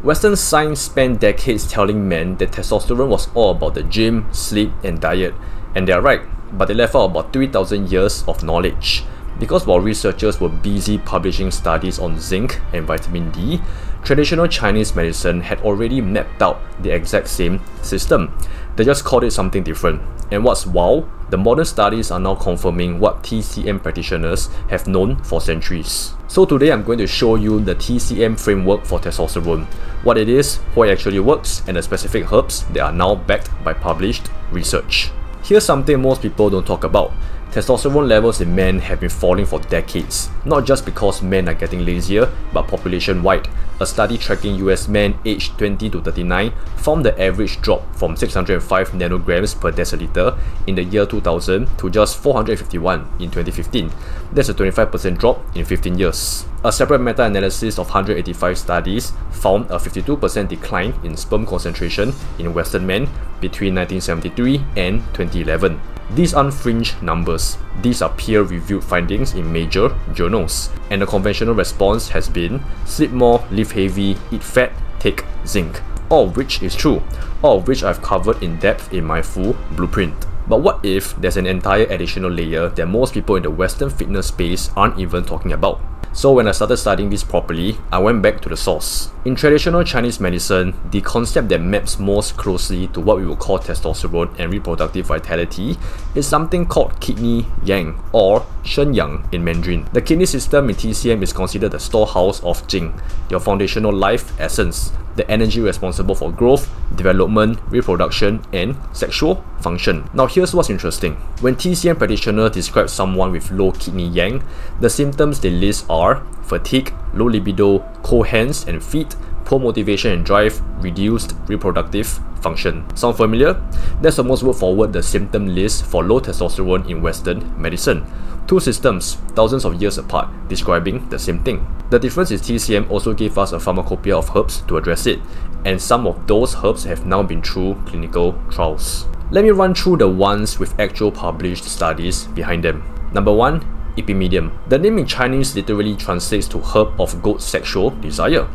Western science spent decades telling men that testosterone was all about the gym, sleep, and diet, and they're right, but they left out about 3,000 years of knowledge. Because while researchers were busy publishing studies on zinc and vitamin D, traditional Chinese medicine had already mapped out the exact same system. They just called it something different. And what's wow, the modern studies are now confirming what TCM practitioners have known for centuries. So today I'm going to show you the TCM framework for testosterone, what it is, how it actually works, and the specific herbs that are now backed by published research. Here's something most people don't talk about. Testosterone levels in men have been falling for decades, not just because men are getting lazier, but population-wide. A study tracking US men aged 20 to 39 found the average drop from 605 nanograms per deciliter in the year 2000 to just 451 in 2015. That's a 25% drop in 15 years. A separate meta-analysis of 185 studies found a 52% decline in sperm concentration in Western men between 1973 and 2011. These aren't fringe numbers, these are peer-reviewed findings in major journals, and the conventional response has been sleep more, live heavy, eat fat, take zinc. All of which is true, all of which I've covered in depth in my full blueprint. But what if there's an entire additional layer that most people in the Western fitness space aren't even talking about? So when I started studying this properly, I went back to the source. In traditional Chinese medicine, the concept that maps most closely to what we would call testosterone and reproductive vitality is something called kidney yang, or shen yang in Mandarin. The kidney system in TCM is considered the storehouse of jing, your foundational life essence, the energy responsible for growth, development, reproduction, and sexual function. Now here's what's interesting. When TCM practitioners describe someone with low kidney yang, the symptoms they list are fatigue, low libido, cold hands and feet, poor motivation and drive, reduced reproductive function. Sound familiar? That's almost word for word the symptom list for low testosterone in Western medicine. Two systems, thousands of years apart, describing the same thing. The difference is TCM also gave us a pharmacopoeia of herbs to address it, and some of those herbs have now been through clinical trials. Let me run through the ones with actual published studies behind them. Number 1, Epimedium. The name in Chinese literally translates to herb of goat sexual desire,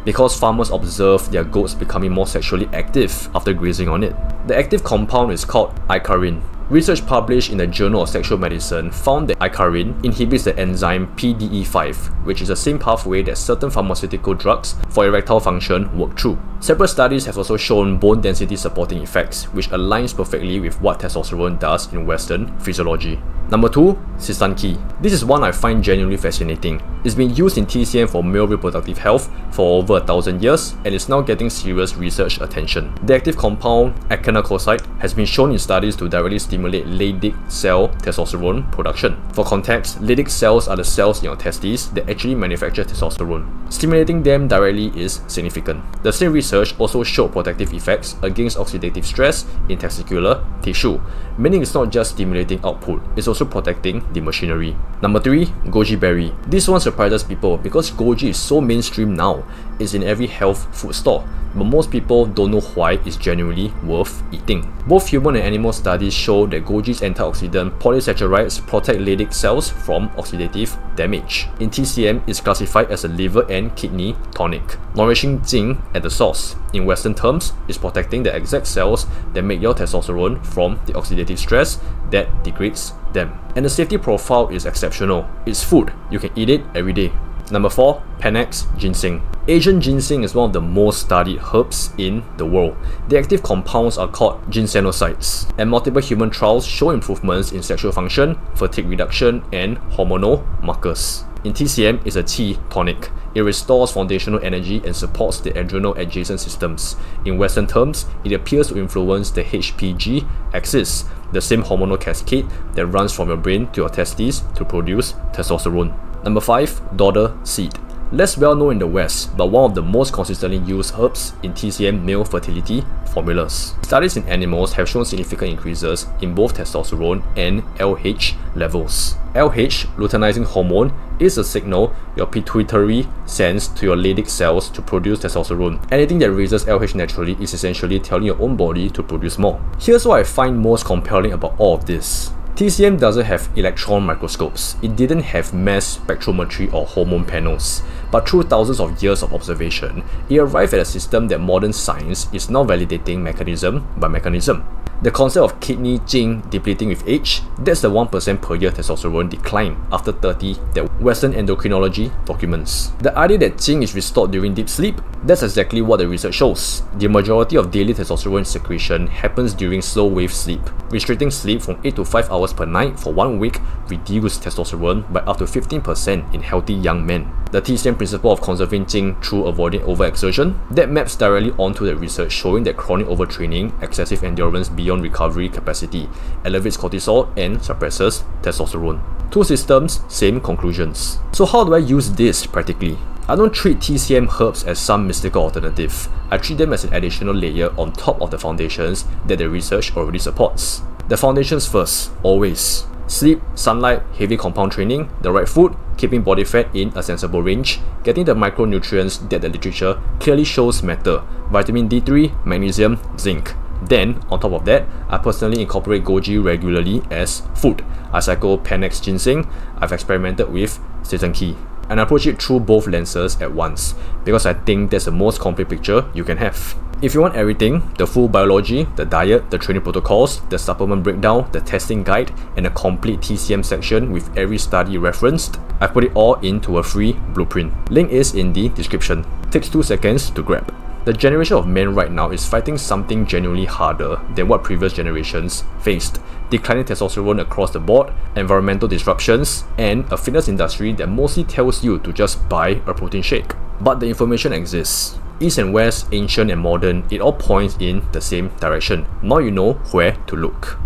because farmers observe their goats becoming more sexually active after grazing on it. The active compound is called icarin. Research published in the Journal of Sexual Medicine found that icarin inhibits the enzyme PDE5, which is the same pathway that certain pharmaceutical drugs for erectile function work through. Separate studies have also shown bone density supporting effects, which aligns perfectly with what testosterone does in Western physiology. Number 2, Sisanki. This is one I find genuinely fascinating. It's been used in TCM for male reproductive health for over 1,000 years and is now getting serious research attention. The active compound echinococide has been shown in studies to directly stimulate Leydig cell testosterone production. For context, Leydig cells are the cells in your testes that actually manufacture testosterone. Stimulating them directly is significant. The same research also showed protective effects against oxidative stress in testicular tissue, meaning it's not just stimulating output, it's also protecting the machinery. Number 3, goji berry. This one surprises people because goji is so mainstream now. It's in every health food store, but most people don't know why it's genuinely worth eating. Both human and animal studies show that goji's antioxidant polysaccharides protect Leydig cells from oxidative damage. In TCM, it's classified as a liver and kidney tonic, nourishing zinc at the source. In Western terms, it's protecting the exact cells that make your testosterone from the oxidative stress that degrades them. And the safety profile is exceptional. It's food, you can eat it every day. Number 4, Panax ginseng. Asian ginseng is one of the most studied herbs in the world. The active compounds are called ginsenosides, and multiple human trials show improvements in sexual function, fatigue reduction, and hormonal markers. In TCM, it's a Qi tonic. It restores foundational energy and supports the adrenal adjacent systems. In Western terms, it appears to influence the HPG axis, the same hormonal cascade that runs from your brain to your testes to produce testosterone. Number 5, Dodder seed. Less well known in the West, but one of the most consistently used herbs in TCM male fertility formulas. Studies in animals have shown significant increases in both testosterone and LH levels. LH, luteinizing hormone, is a signal your pituitary sends to your Leydig cells to produce testosterone. Anything that raises LH naturally is essentially telling your own body to produce more. Here's what I find most compelling about all of this. TCM doesn't have electron microscopes, it didn't have mass spectrometry or hormone panels, but through thousands of years of observation, it arrived at a system that modern science is now validating mechanism by mechanism. The concept of kidney zinc depleting with age, that's the 1% per year testosterone decline after 30 that Western endocrinology documents. The idea that zinc is restored during deep sleep, that's exactly what the research shows. The majority of daily testosterone secretion happens during slow wave sleep. Restricting sleep from 8 to 5 hours per night for 1 week reduced testosterone by up to 15% in healthy young men. The TCM principle of conserving zinc through avoiding overexertion, that maps directly onto the research showing that chronic overtraining, excessive endurance beyond recovery capacity, elevates cortisol and suppresses testosterone. Two systems, same conclusions. So how do I use this practically? I don't treat TCM herbs as some mystical alternative. I treat them as an additional layer on top of the foundations that the research already supports. The foundations first, always. Sleep, sunlight, heavy compound training, the right food, keeping body fat in a sensible range, getting the micronutrients that the literature clearly shows matter, vitamin D3, magnesium, zinc. Then, on top of that, I personally incorporate goji regularly as food. I cycle Panax ginseng, I've experimented with seitan tea, and I approach it through both lenses at once, because I think that's the most complete picture you can have. If you want everything, the full biology, the diet, the training protocols, the supplement breakdown, the testing guide, and a complete TCM section with every study referenced, I put it all into a free blueprint. Link is in the description. Takes 2 seconds to grab. The generation of men right now is fighting something genuinely harder than what previous generations faced. Declining testosterone across the board, environmental disruptions, and a fitness industry that mostly tells you to just buy a protein shake. But the information exists. East and West, ancient and modern, it all points in the same direction. Now you know where to look.